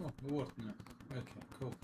Oh, вот она. Okay, cool.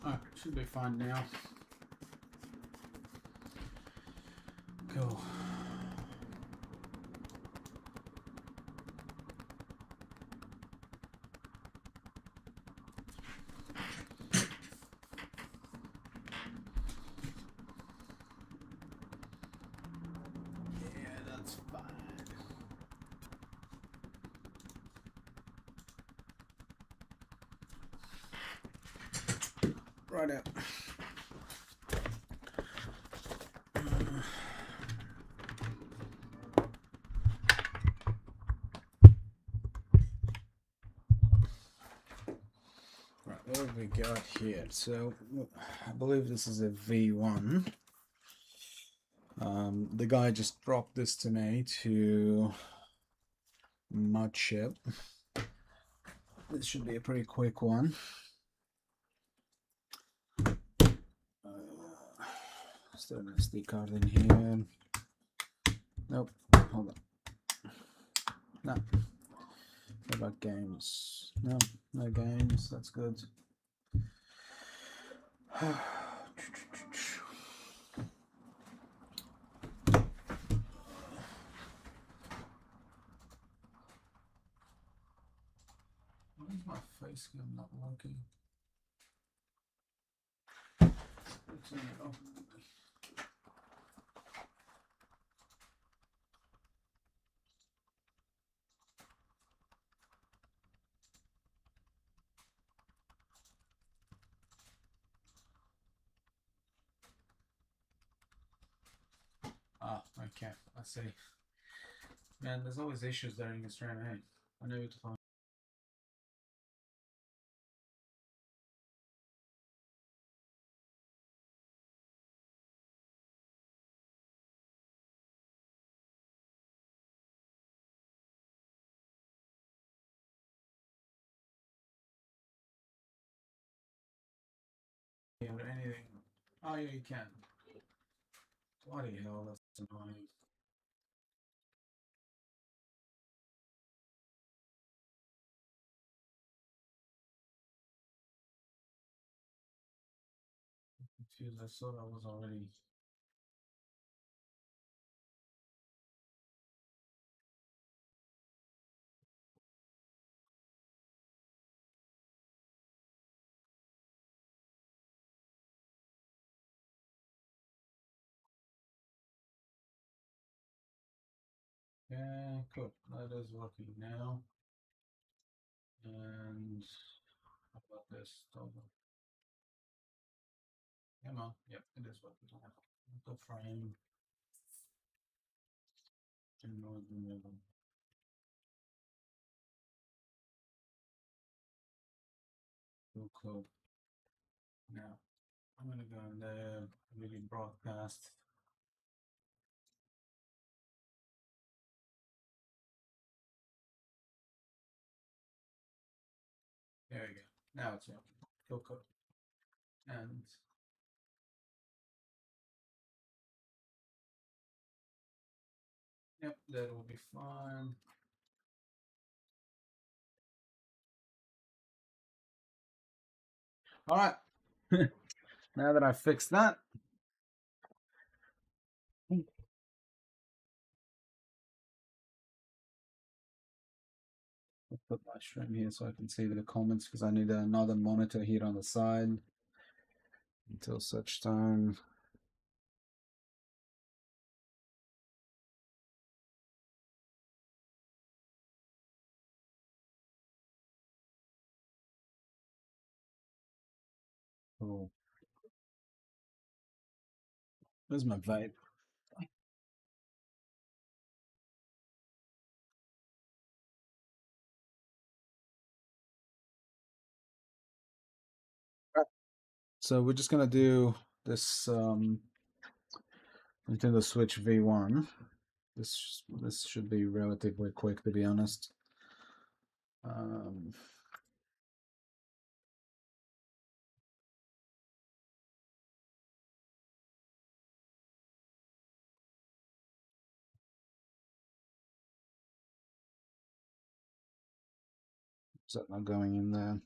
Alright, should be fine now. Cool. Yeah, that's fine. Right out. Right, what have we got here? So, I believe this is a V1. The guy just dropped this to me to mud ship. This should be a pretty quick one. Still an SD card in here. Nope. Hold on. No. What about games? No, no games. That's good. Why is my face cam not working? Turn it off. Ah, okay. I see. Man, there's always issues during the stream, hey? I know to find. Or anything. Oh, yeah, you can. Bloody hell, that's annoying. Confused. I thought I was already. Yeah, cool. That is working now. And how about this? Come on. Yep, it is working now. The frame. Ignore the middle. Cool. Now, I'm gonna go in there, really broadcast. There we go. Now it's working. Cool. And yep, that will be fine. All right. Now that I fixed that, I'll put my stream here so I can see the comments because I need another monitor here on the side until such time. Oh, where's my vape? So we're just gonna do this Nintendo Switch V1. This should be relatively quick, to be honest. Um, is that not going in there?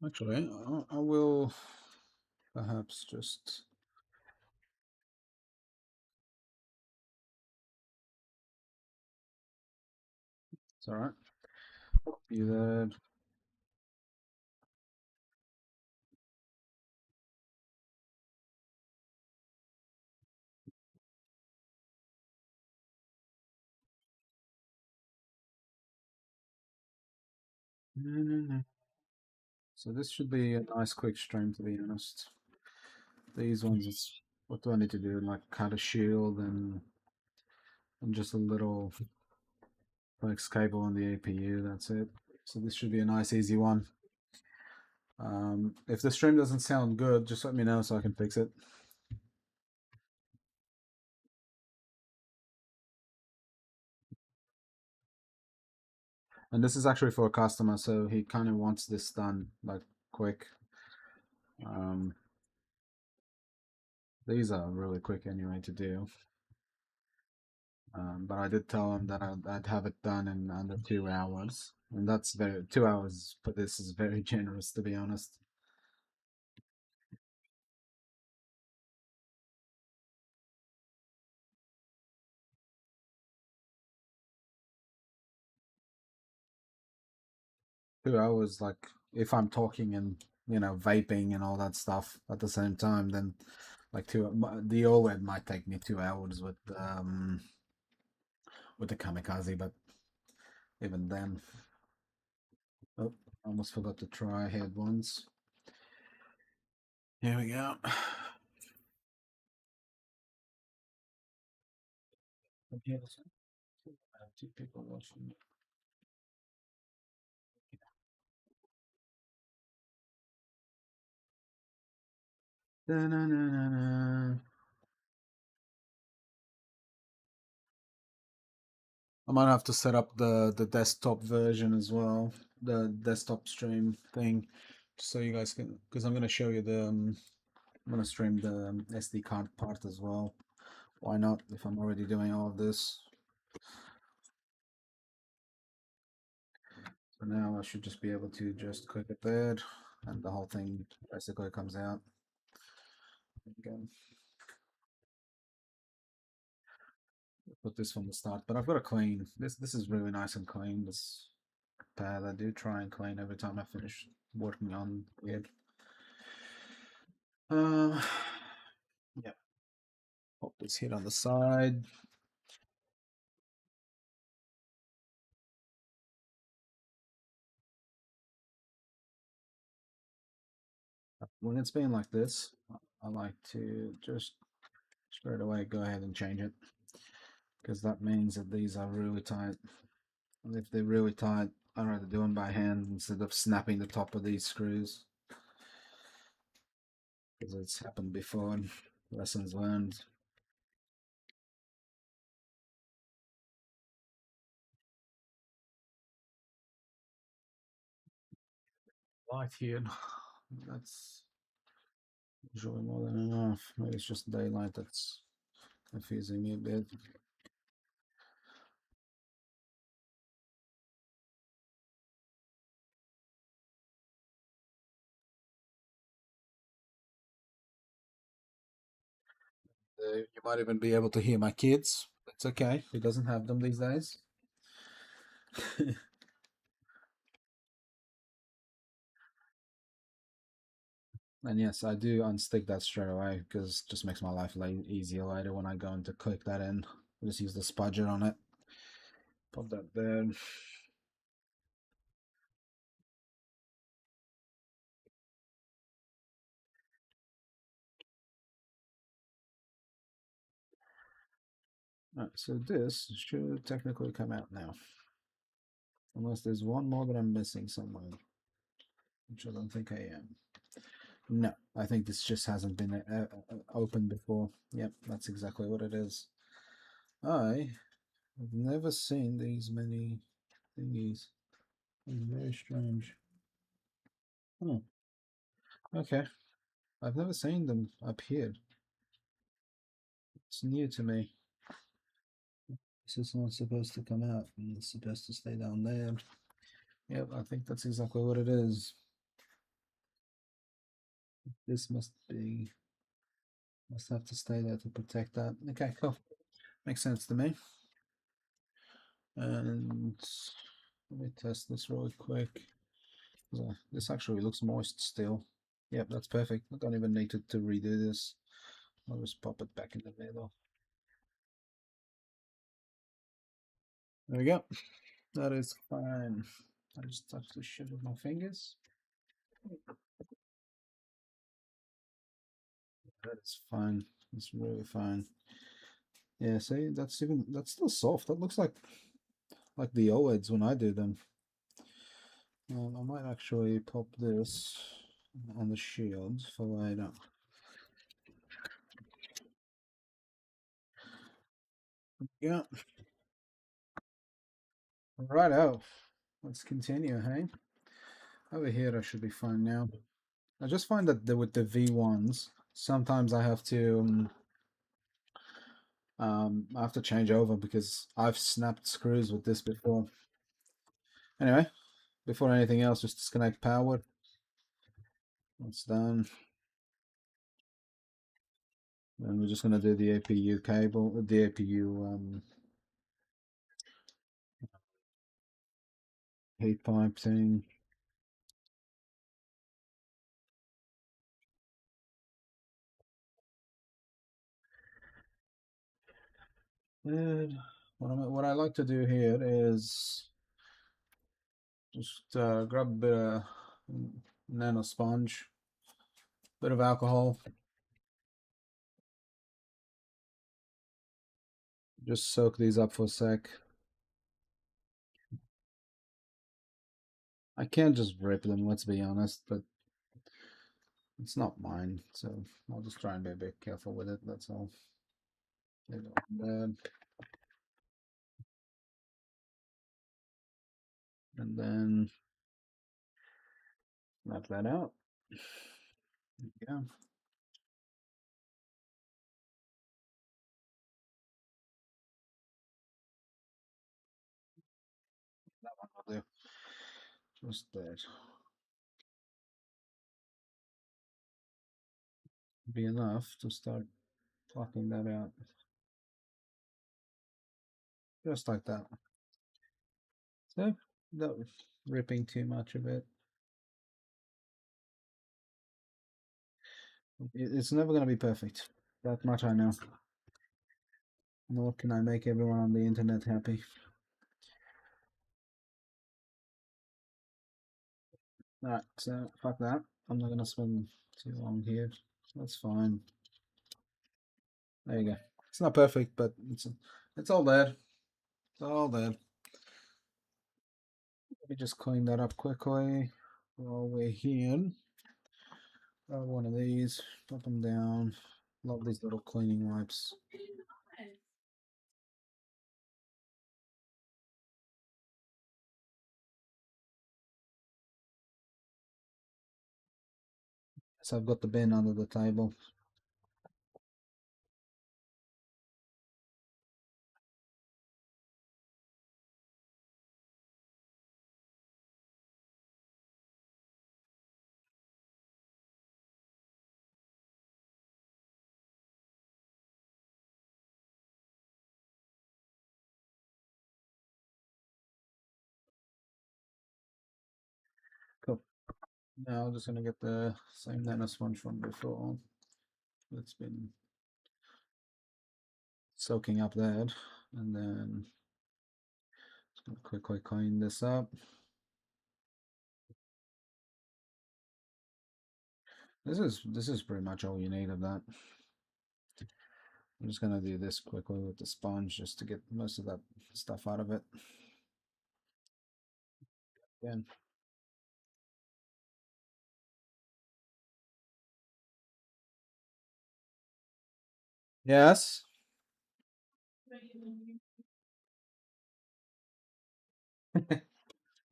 Actually, I will perhaps just. It's all right. Be there. So this should be a nice quick stream, to be honest. These ones, it's what do I need to do? Like cut a shield and just a little flex cable on the APU. That's it. So this should be a nice, easy one. If the stream doesn't sound good, just let me know so I can fix it. And this is actually for a customer, so he kind of wants this done like quick. Um, these are really quick anyway to do. But I did tell him that I'd have it done in under 2 hours, and that's very 2 hours. But this is very generous, to be honest. 2 hours, like if I'm talking and vaping and all that stuff at the same time, then like the OLED might take me 2 hours with the Kamikaze, but even then, oh, almost forgot to try ahead once. Here we go. Okay, I have two people watching. Da-na-na-na-na. I might have to set up the desktop version as well, the desktop stream thing, so you guys can, because I'm gonna show you I'm gonna stream the SD card part as well. Why not? If I'm already doing all of this, so now I should just be able to just click it there, and the whole thing basically comes out. Again, put this from the start, but I've got to clean this. This is really nice and clean. This pad I do try and clean every time I finish working on it. Uh, yeah. Pop this hit on the side. When it's been like this, I like to just straight away go ahead and change it, because that means that these are really tight. And if they're really tight, I'd rather do them by hand instead of snapping the top of these screws, because it's happened before and lessons learned. Light here, that's usually more than enough. Maybe it's just daylight that's confusing me a bit. You might even be able to hear my kids. It's okay. He doesn't have them these days. And yes, I do unstick that straight away because it just makes my life easier later when I go in to click that in. I just use the spudger on it. Put that there. Right, so this should technically come out now. Unless there's one more that I'm missing somewhere, which I don't think I am. No, I think this just hasn't been opened before. Yep, that's exactly what it is. I have never seen these many thingies. It's very strange. Oh, okay. I've never seen them up here. It's new to me. This is not supposed to come out. It's supposed to stay down there. Yep, I think that's exactly what it is. This must have to stay there to protect that. Okay, cool. Makes sense to me. And let me test this really quick. This actually looks moist still. Yep, that's perfect. I don't even need to redo this. I'll just pop it back in the middle. There we go. That is fine. I just touched the shit with my fingers. That is fine. It's really fine. Yeah, see, that's still soft. That looks like the OLEDs when I do them. I might actually pop this on the shield for later. Yeah, righto. Let's continue, hey? Over here, I should be fine now. I just find that with the V1s, sometimes I have to change over because I've snapped screws with this before. Anyway, before anything else, just disconnect power. That's done. And we're just gonna do the APU cable, the APU heat pipe thing. And what I like to do here is just grab a bit of nano sponge, bit of alcohol, just soak these up for a sec. I can't just rip them, let's be honest, but it's not mine, so I'll just try and be a bit careful with it, that's all. Leave it like that. And then snap that out. Yeah, that one will do. Just that. Be enough to start plucking that out. Just like that. So, not ripping too much of it. It's never going to be perfect. That much I know. Nor can I make everyone on the internet happy. Alright, so fuck that. I'm not going to spend too long here. That's fine. There you go. It's not perfect, but it's all there. It's all there. Let me just clean that up quickly while we're here. Grab one of these, put them down. Love these little cleaning wipes. So I've got the bin under the table. Cool. Now I'm just gonna get the same nano sponge from before. It's been soaking up that, and then just gonna quickly clean this up. This is pretty much all you need of that. I'm just gonna do this quickly with the sponge just to get most of that stuff out of it. Again. Yes.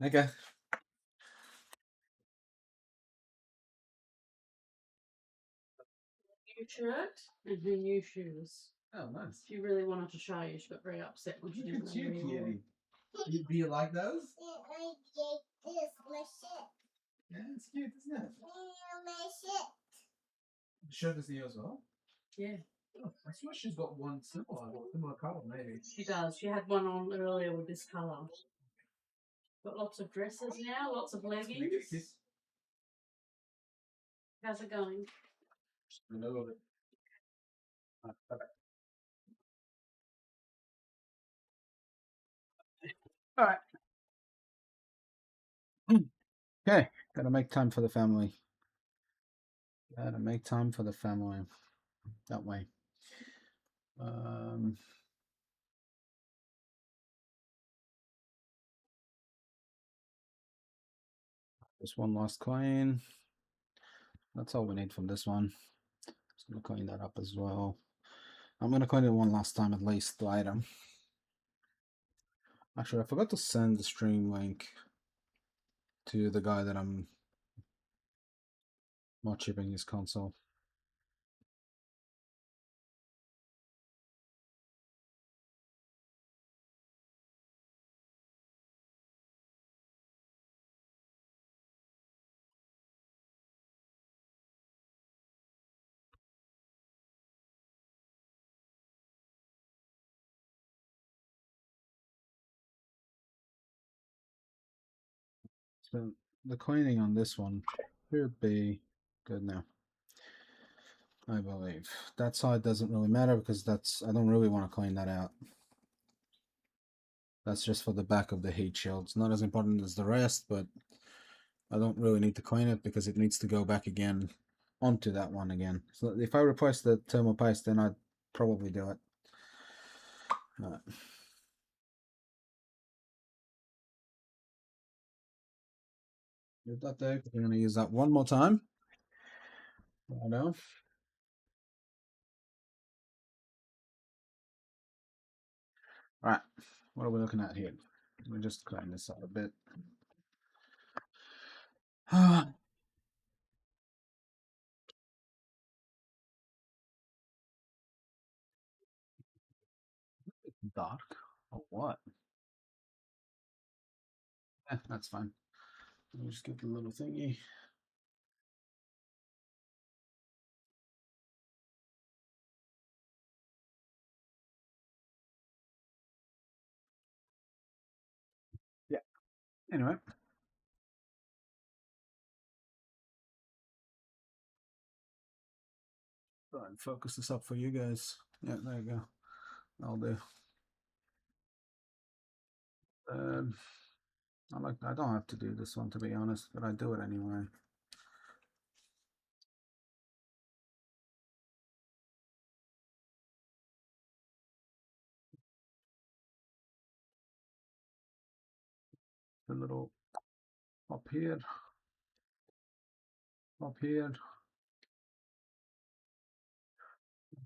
Okay. New shirt and her new shoes. Oh, nice. She really wanted to show you. She got very upset when she didn't know Cute, where you were. kitty. Do you like those? Yeah, it's cute, isn't it? Shirt is the as well. Yeah, Oh, I swear she's got one similar color, maybe. she does. She had one on earlier with this colour. Got lots of dresses now, lots of leggings. How's it going? I know it. All right. Okay, gotta make time for the family. Gotta make time for the family. That way. Um, just one last coin. That's all we need from this one. Just gonna clean that up as well. I'm gonna clean it one last time at least, the item. Actually, I forgot to send the stream link to the guy that I'm not shipping his console. So the cleaning on this one should be good now, I believe. That side doesn't really matter because I don't really want to clean that out. That's just for the back of the heat shield. It's not as important as the rest, but I don't really need to clean it because it needs to go back again onto that one again. So if I replace the thermal paste, then I'd probably do it. Leave that there. We're going to use that one more time. I know. All right. What are we looking at here? Let me just clean this out a bit. Dark or what? That's fine. Let me just get the little thingy. Yeah. Anyway. Go ahead and focus this up for you guys. Yeah, there you go. I'll do. I don't have to do this one to be honest, but I do it anyway. The little up here, up here,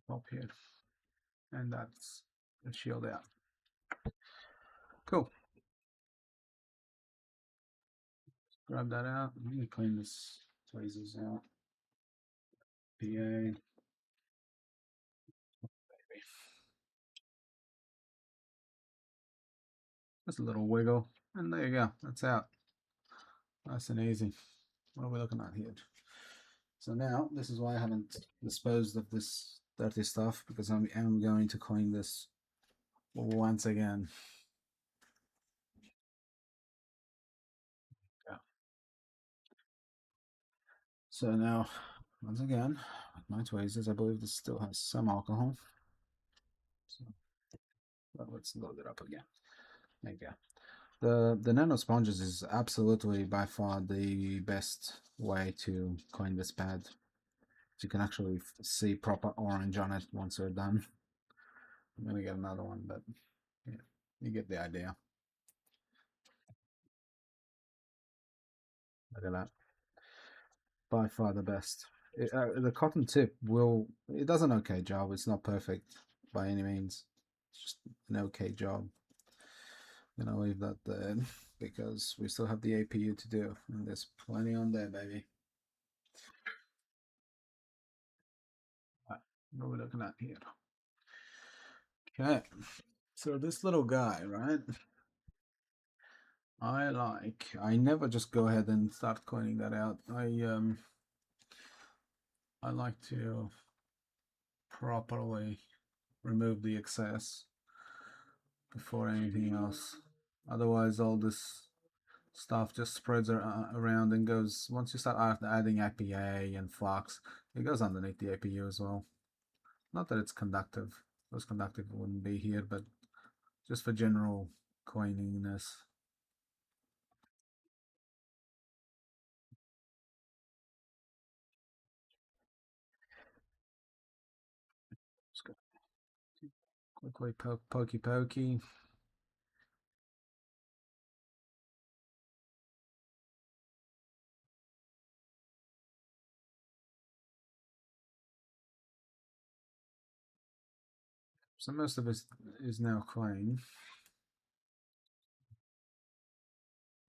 up here, and that's the shield out. Cool. Grab that out. Let me clean this tweezers out. PA. Just a little wiggle, and there you go. That's out. Nice and easy. What are we looking at here? So now, this is why I haven't disposed of this dirty stuff, because I am going to clean this once again. Yeah. So now, once again, with my tweezers, I believe this still has some alcohol. So let's load it up again. There you go. The nano sponges is absolutely by far the best way to clean this pad. You can actually see proper orange on it once they're done. I'm gonna get another one, but yeah, you get the idea. Look at that. By far the best. The cotton tip it does an okay job. It's not perfect by any means. It's just an okay job. I'm gonna leave that there because we still have the APU to do, and there's plenty on there, baby. Right, what are we looking at here? Okay, so this little guy, right? I never just go ahead and start cleaning that out. I like to properly remove the excess before anything else. Otherwise, all this stuff just spreads around and goes. Once you start adding IPA and flux, it goes underneath the APU as well. Not that it's conductive, because conductive wouldn't be here, but just for general cleanliness. Just go quickly pokey pokey. So most of it is now clean.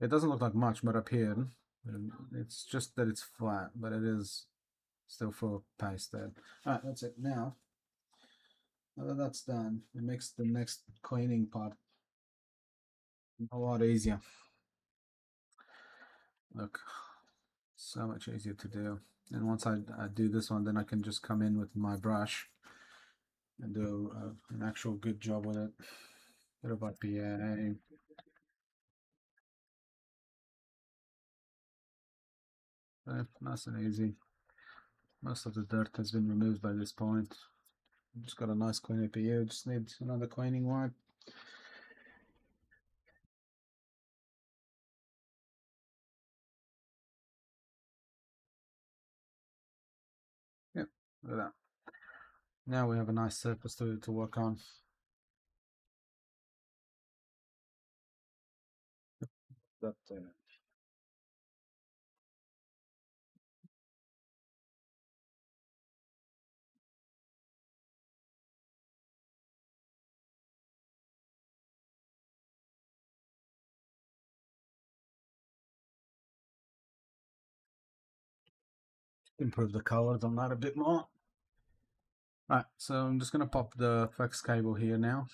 It doesn't look like much, but up here, it's just that it's flat, but it is still full of paste there. Alright, that's it. Now that that's done, it makes the next cleaning part a lot easier. Look, so much easier to do. And once I do this one, then I can just come in with my brush and do an actual good job with it. Bit of IPA. Nice and easy. Most of the dirt has been removed by this point. Just got a nice clean APU. Just need another cleaning wipe. Yep, look at that. Now we have a nice surface to work on. That improve the colors on that a bit more. Right, so I'm just gonna pop the flex cable here now.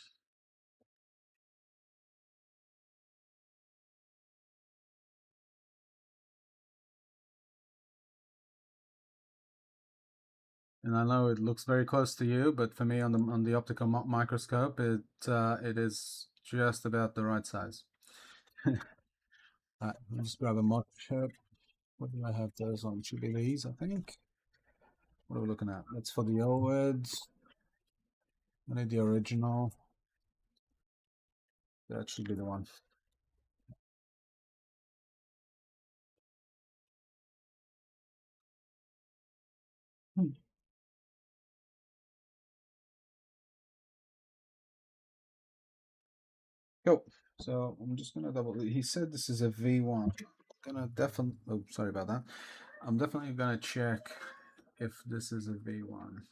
And I know it looks very close to you, but for me on the optical microscope, it is just about the right size. Right, I'll just grab a microscope. What do I have those on? Should be these, I think. What are we looking at? That's for the OLEDs. I need the original. That should be the one. Cool. So I'm just gonna double. He said this is a V1. Gonna definitely. Oh, sorry about that. I'm definitely gonna check if this is a V1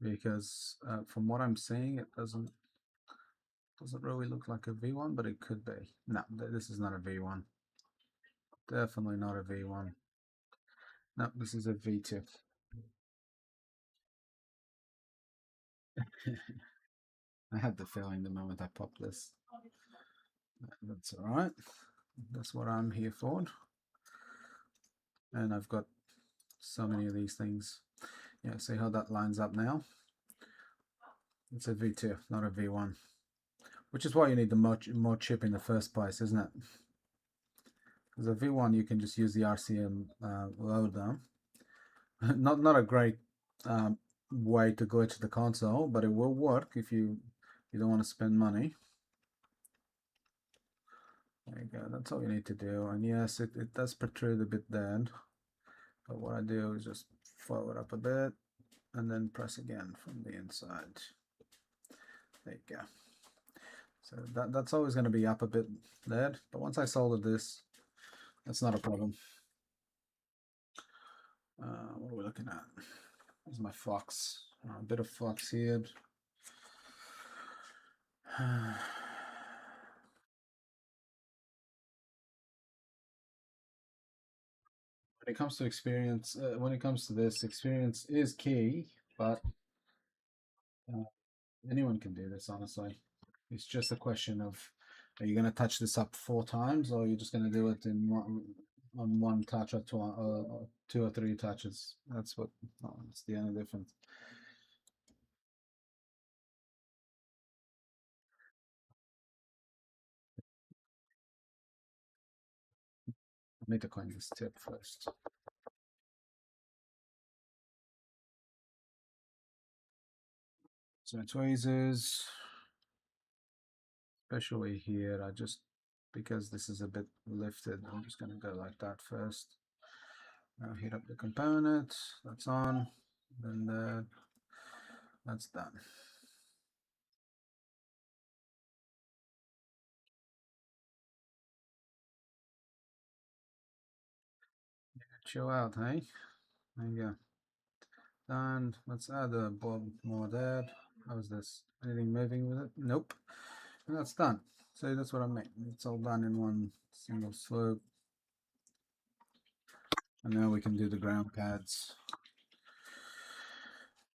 because from what I'm seeing, it doesn't really look like a V1, but it could be. No, this is not a V1. Definitely not a V1. No, this is a V2. I had the feeling the moment I popped this. That's all right. That's what I'm here for. And I've got so many of these things. Yeah, see how that lines up now? It's a V2, not a V1. Which is why you need the more chip in the first place, isn't it? Because a V1 you can just use the RCM loader. not a great way to glitch the console, but it will work if you don't want to spend money. There you go, that's all you need to do. And yes, it does protrude a bit there. But what I do is just flow it up a bit and then press again from the inside. There you go. So that's always going to be up a bit there. But once I solder this, that's not a problem. What are we looking at? Here's my flux. A bit of flux here. When it comes to experience, when it comes to this, experience is key, but anyone can do this, honestly. It's just a question of, are you going to touch this up 4 times, or are you just going to do it in on one touch or two or three touches. That's what. That's the only difference. I need to coin this tip first. So tweezers, especially here, I just because this is a bit lifted, I'm just going to go like that first. Now heat up the component. That's on. Then that's done. Chill out, hey? There you go. Done. Let's add a bob more there. How's this? Anything moving with it? Nope. And that's done. So that's what I mean. It's all done in one single swoop. And now we can do the ground pads.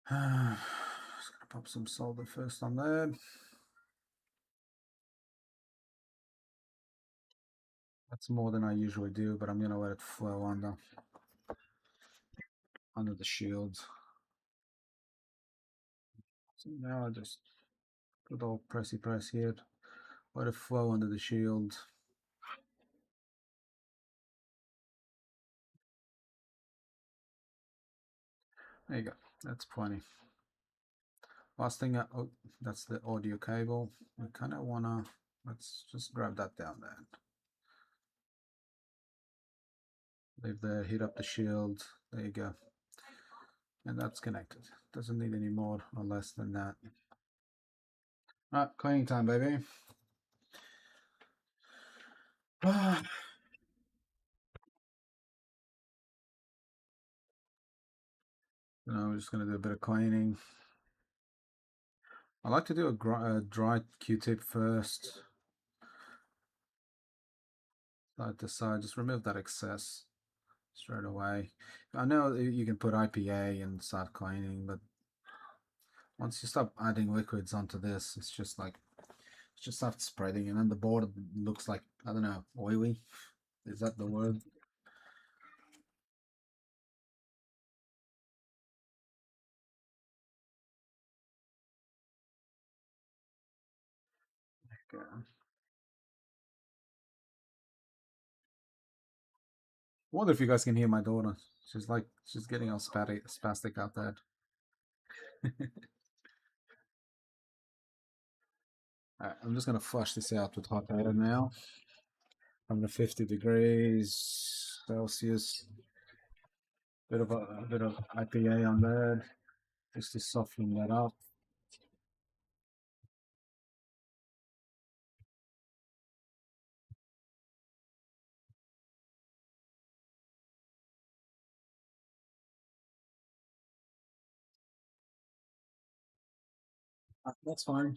Just gonna pop some solder first on there. That's more than I usually do, but I'm gonna let it flow under the shield. So now I just put all pressy press here. Let it flow under the shield. There you go. That's plenty. Last thing, oh, that's the audio cable. We kind of wanna, let's just grab that down there. Leave there, heat up the shield. There you go. And that's connected. Doesn't need any more or less than that. All right, cleaning time, baby. Now we're just gonna do a bit of cleaning. I like to do a dry Q-tip first. Side to side, just remove that excess straight away. I know you can put IPA and start cleaning, but once you start adding liquids onto this, it's just like it just starts spreading, and then the board looks like, I don't know, oily. Is that the word? Okay. I wonder if you guys can hear my daughter. She's getting all spastic out there. Alright, I'm just gonna flush this out with hot air now. From the 50 degrees Celsius. A bit of IPA on there, just to soften that up. That's fine.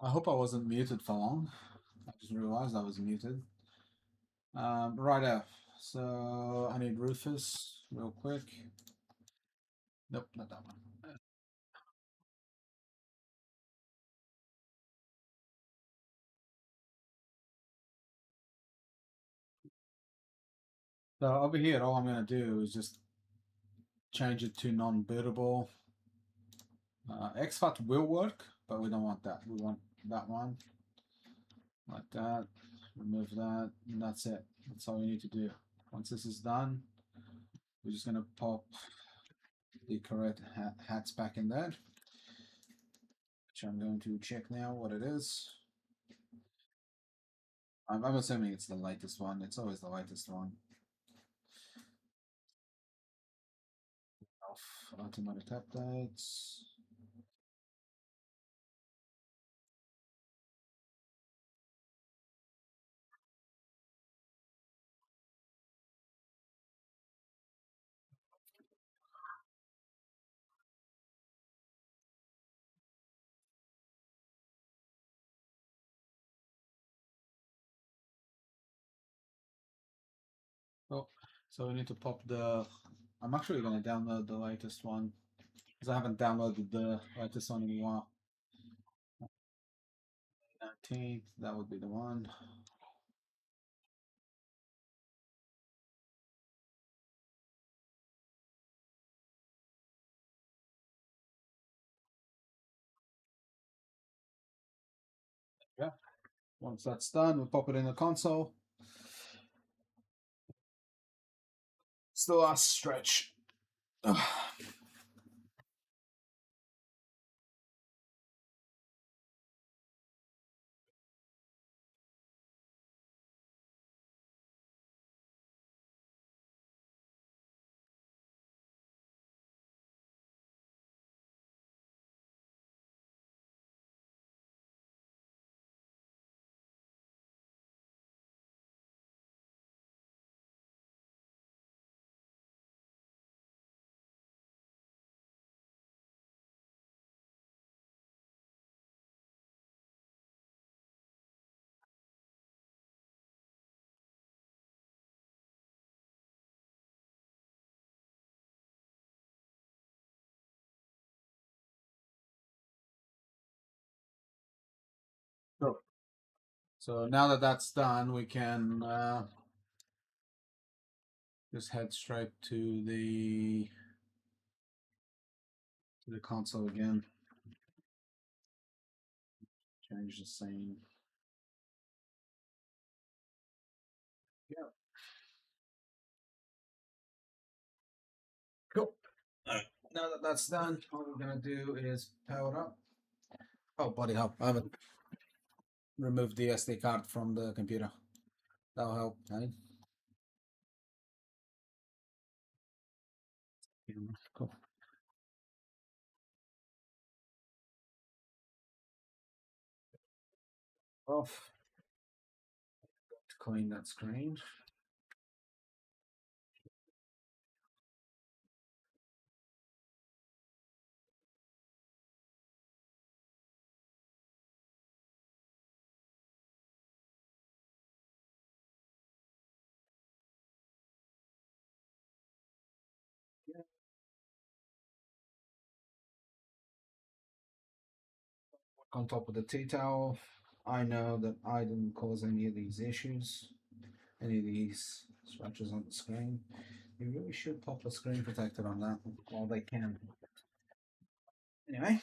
I hope I wasn't muted for long. I just realized I was muted. Righto. So I need Rufus real quick. Nope, not that one. So over here, all I'm going to do is just change it to non-bootable. exFAT will work, but we don't want that. We want that one. Like that. Remove that. And that's it. That's all we need to do. Once this is done, we're just going to pop the correct hats back in there. Which I'm going to check now what it is. I'm assuming it's the latest one. It's always the latest one. Off automatic updates. Oh, so we need to pop the. I'm actually going to download the latest one because I haven't downloaded the latest one in a while. 19th, that would be the one. Yeah. Once that's done, we'll pop it in the console. It's the last stretch. Ugh. Sure. So now that that's done, we can just head straight to the console again. Change the scene. Yeah. Cool. Alright. Now that that's done, all we're gonna do is power up. Oh, bloody hell! I haven't removed the SD card from the computer. That'll help, eh? Yeah, cool. Off. To clean that screen. On top of the tea towel. I know that I didn't cause any of these issues, any of these scratches on the screen. You really should pop a screen protector on that while they can. Anyway,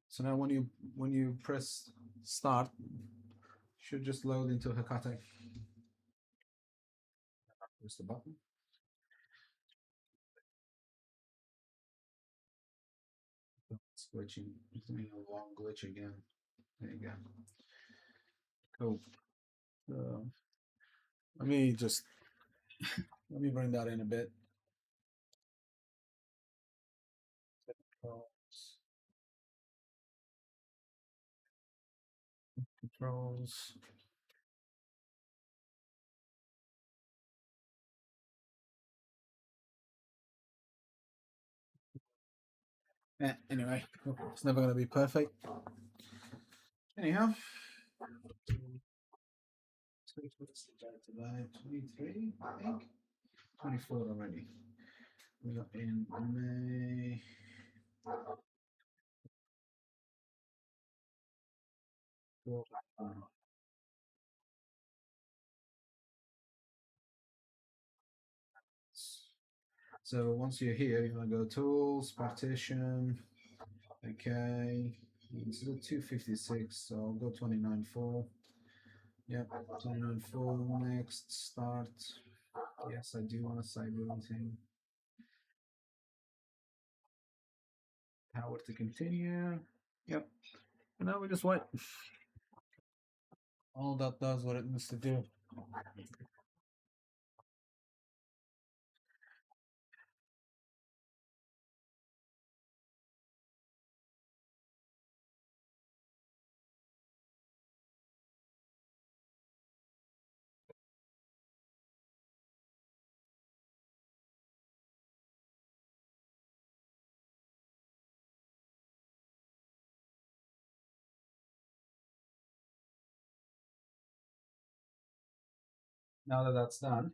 so now when you press start, it should just load into Hecate. Press the button. It's glitching. It's doing a long glitch again. There you go. Cool. So let me just let me bring that in a bit. Controls. Anyway, it's never going to be perfect. Anyhow, what's the date today? 23, I think. 24 already. We got in May. So once you're here, you're going to go Tools, Partition. Okay. Instead of 256, so I'll go 29.4. Yep, 29.4. Next, start. Yes, I do want to save everything. Power to continue. Yep. And now we just wait. All that does what it needs to do. Now that that's done,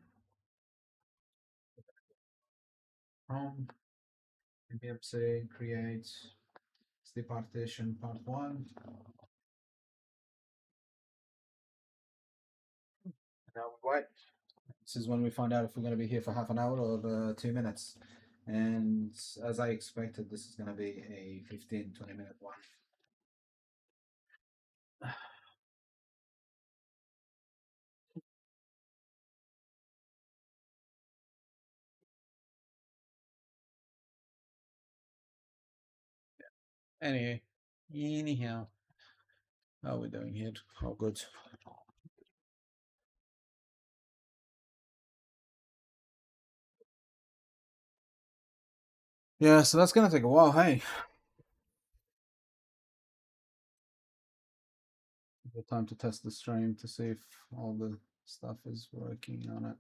Home, MPMC, create the partition part 1. Now we wait. This is when we find out if we're going to be here for half an hour or 2 minutes. And as I expected, this is going to be a 15-20 minute one. Anyhow, how are we doing here? Oh, good. Yeah, so that's going to take a while, hey? Good time to test the stream to see if all the stuff is working on it.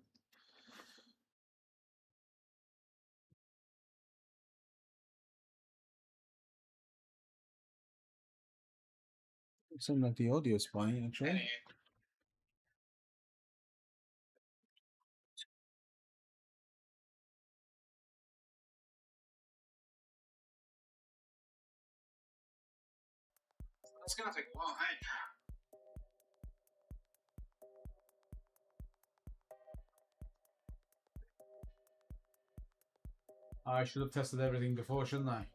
It seemed like the audio is fine, actually. That's going to take a while, hey? I should have tested everything before, shouldn't I?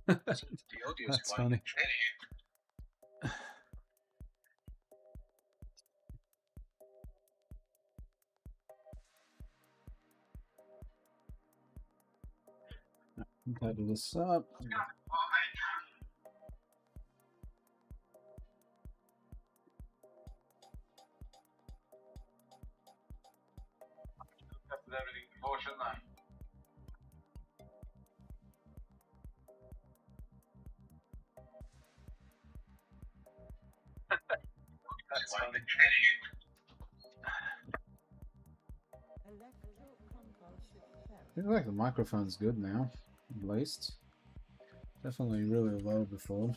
That's funny. Tidy this up. Tested everything before, shouldn't I? That's funny. I feel like the microphone's good now, at least. Definitely really low before.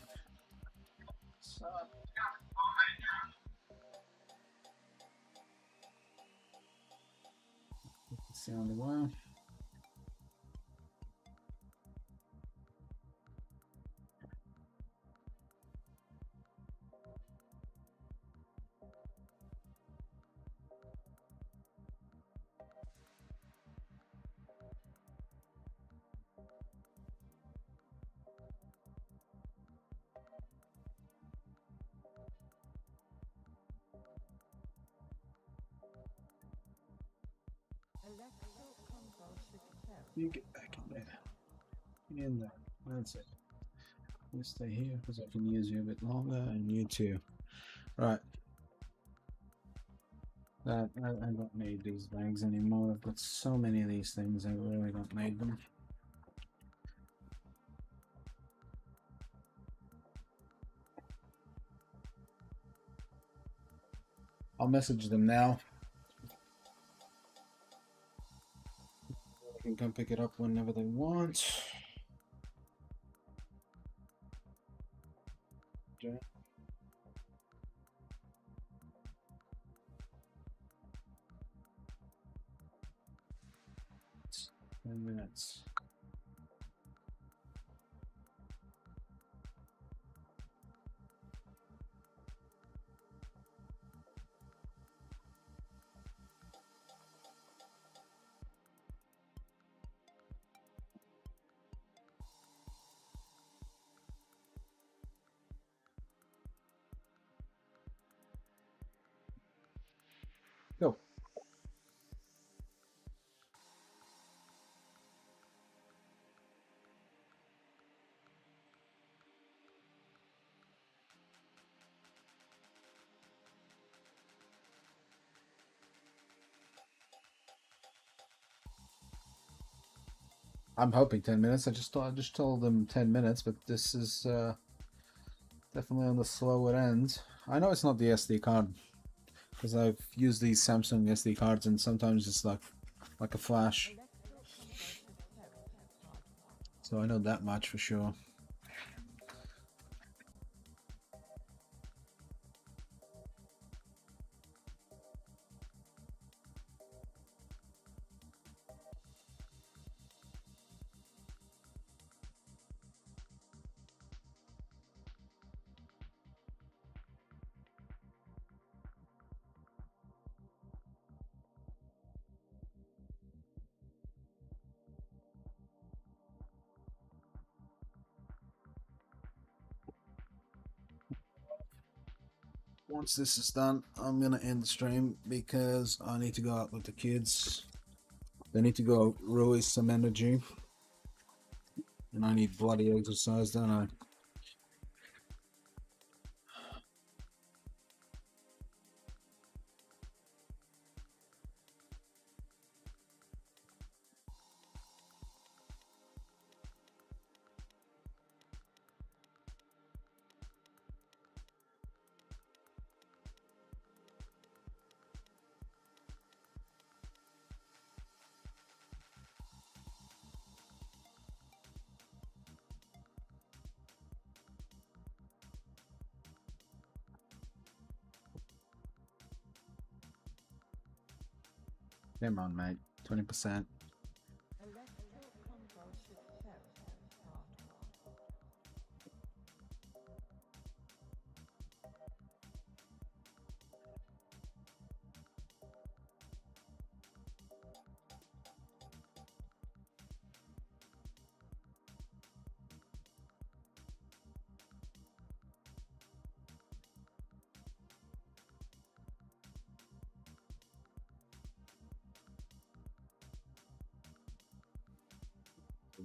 Sound well. You get back in there. Get in there. That's it. You stay here because I can use you a bit longer, and you too. Right. I don't need these bags anymore. I've got so many of these things, I really don't need them. I'll message them now can pick it up whenever they want. Okay. 10 minutes. Go. I'm hoping 10 minutes. I just told them 10 minutes, but this is definitely on the slower end. I know it's not the SD card because I've used these Samsung SD cards and sometimes it's like a flash. So I know that much for sure. Once this is done, I'm gonna end the stream because I need to go out with the kids. They need to go release some energy, and I need bloody exercise, don't I? Come on, mate. 20%.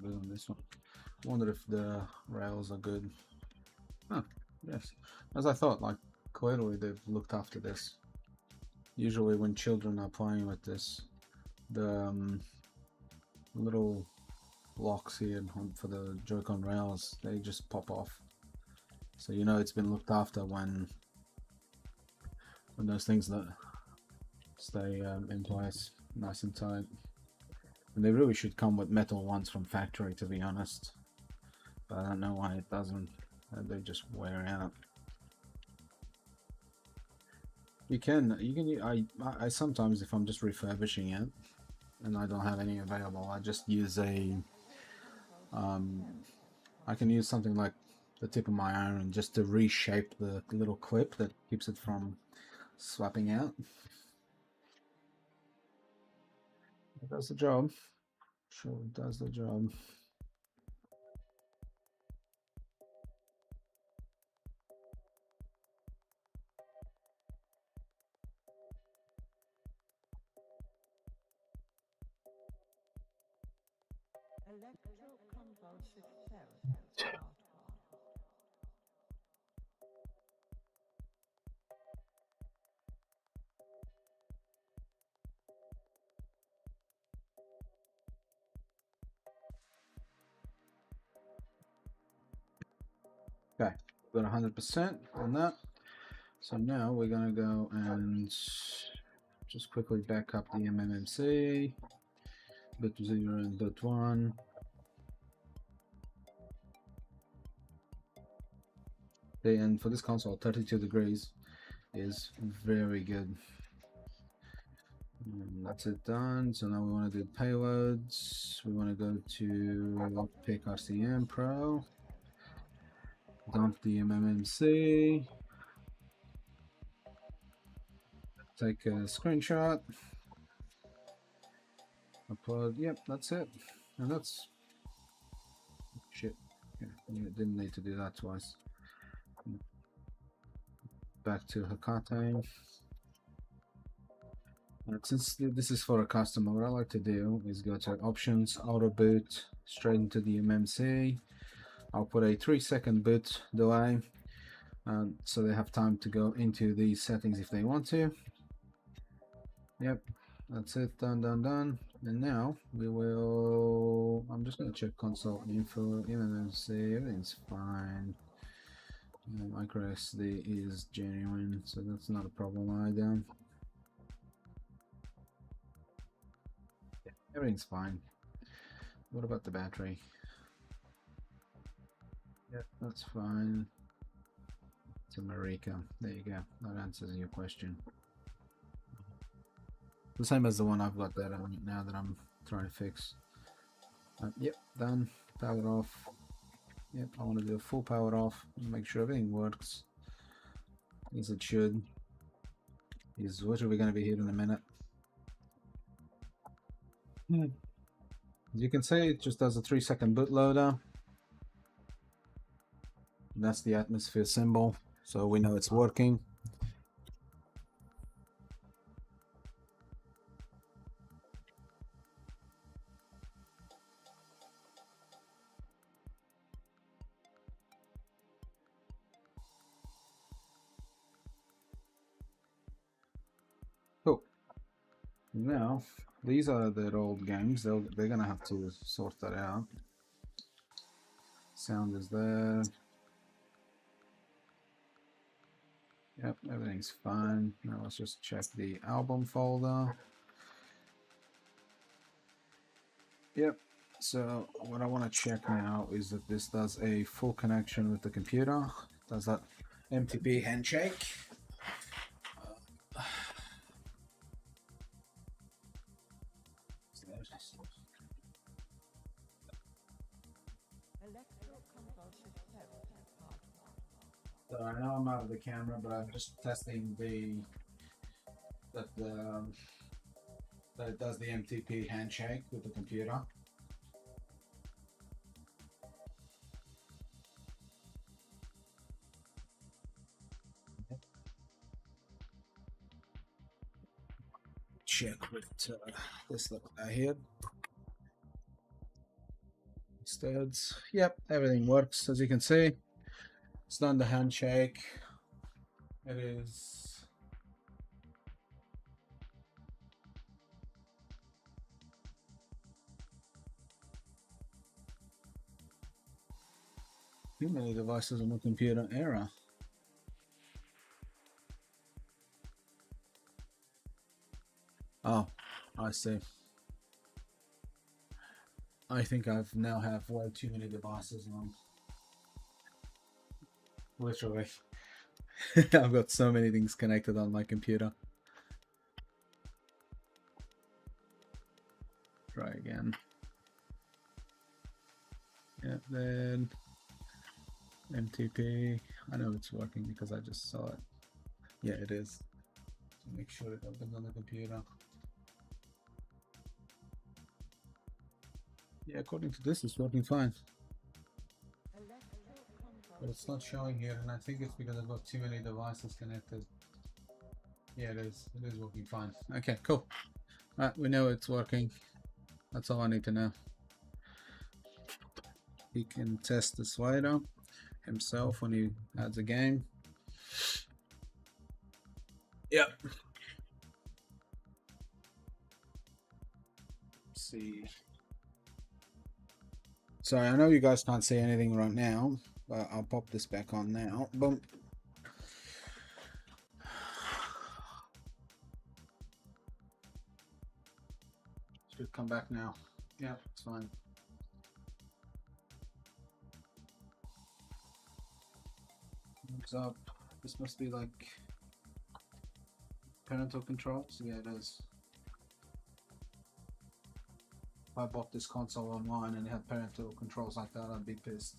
Good on this one. Wonder if the rails are good. Huh, yes. As I thought, like, clearly they've looked after this. Usually when children are playing with this, the little locks here for the Joy-Con rails, they just pop off. So you know it's been looked after when those things that stay in place nice and tight. And they really should come with metal ones from factory, to be honest. But I don't know why it doesn't. They just wear out. You can. I sometimes, if I'm just refurbishing it and I don't have any available, I just use a. I can use something like the tip of my iron just to reshape the little clip that keeps it from swapping out. It does the job. Sure, it does the job. Electroconvulsive therapy. Okay, got 100% on that. So now we're gonna go and just quickly back up the MMMC. bit 0 and bit 1. And for this console, 32 degrees is very good. And that's it done. So now we want to do payloads. We want to go to pick RCM Pro, dump the MMC, take a screenshot, upload. Yep, that's it. And that's shit. Yeah, you didn't need to do that twice. Back to Hecate. Since this is for a customer, what I like to do is go to options, auto boot, straight into the MMC. I'll put a 3-second boot delay, so they have time to go into these settings if they want to. Yep, that's it, done. And now we will, I'm just going to check console info, MMC, everything's fine. Micro SD is genuine, so that's not a problem either. Everything's fine. What about the battery? Yep, that's fine. It's a Marika. There you go. That answers your question. The same as the one I've got there now that I'm trying to fix. Yep, done. Power off. Yep, I want to do a full power off. Make sure everything works as it should. Is what are we going to be here in a minute? As you can see, it just does a 3-second bootloader. That's the atmosphere symbol, so we know it's working. Cool. Now, these are their old games. They're gonna have to sort that out. Sound is there. Yep, everything's fine. Now let's just check the album folder. Yep, so what I want to check now is that this does a full connection with the computer. Does that MTP handshake. So I know I'm out of the camera, but I'm just testing that it does the MTP handshake with the computer. Check with this little guy here. Studs. Yep, everything works as you can see. It's done the handshake. It is. Too many devices on the computer. Error. Oh, I see. I think I've now have way too many devices on. Literally. I've got so many things connected on my computer. Try again. Yeah, then MTP. I know it's working because I just saw it. Yeah, it is. Make sure it opens on the computer. Yeah, according to this, it's working fine. But it's not showing here, and I think it's because I've got too many devices connected. Yeah, it is. It is working fine. Okay, cool. Alright, we know it's working. That's all I need to know. He can test the slider himself when he adds a game. Yep. Let's see. Sorry, I know you guys can't see anything right now, but I'll pop this back on now. Boom. Should come back now. Yeah, it's fine. What's up? This must be like parental controls. Yeah, it is. If I bought this console online and it had parental controls like that, I'd be pissed.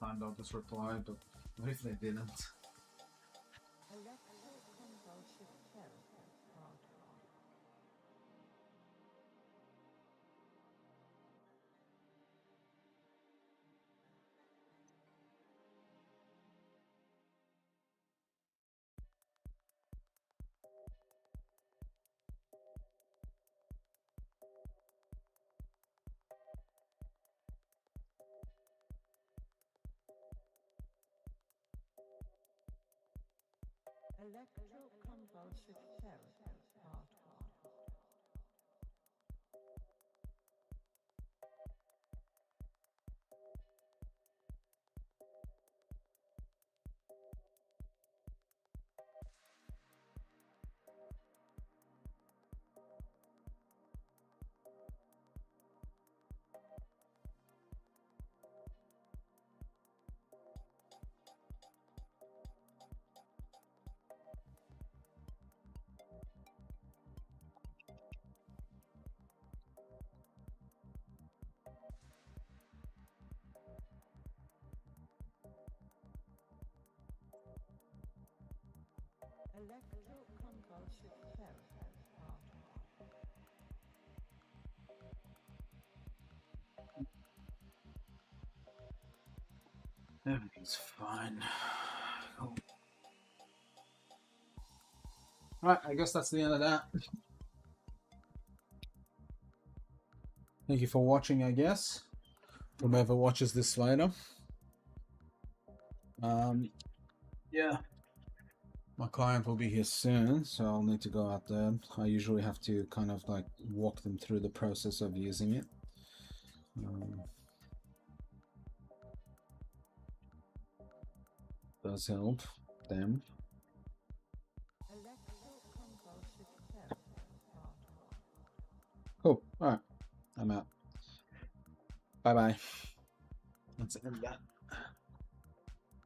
Timed out this reply, but what if they didn't? Electroconvulsive therapy. Part 1. Electroconvulsive therapy. Part 1. Electroconvulsive therapy. Part 1. Everything's fine. Cool. Alright, I guess that's the end of that. Thank you for watching, I guess. Whoever watches this later. Yeah. My client will be here soon, so I'll need to go out there. I usually have to kind of like walk them through the process of using it. Does help them. Electroconvulsive therapy. Part 1. Cool. Alright. I'm out. Bye bye. Let's end that.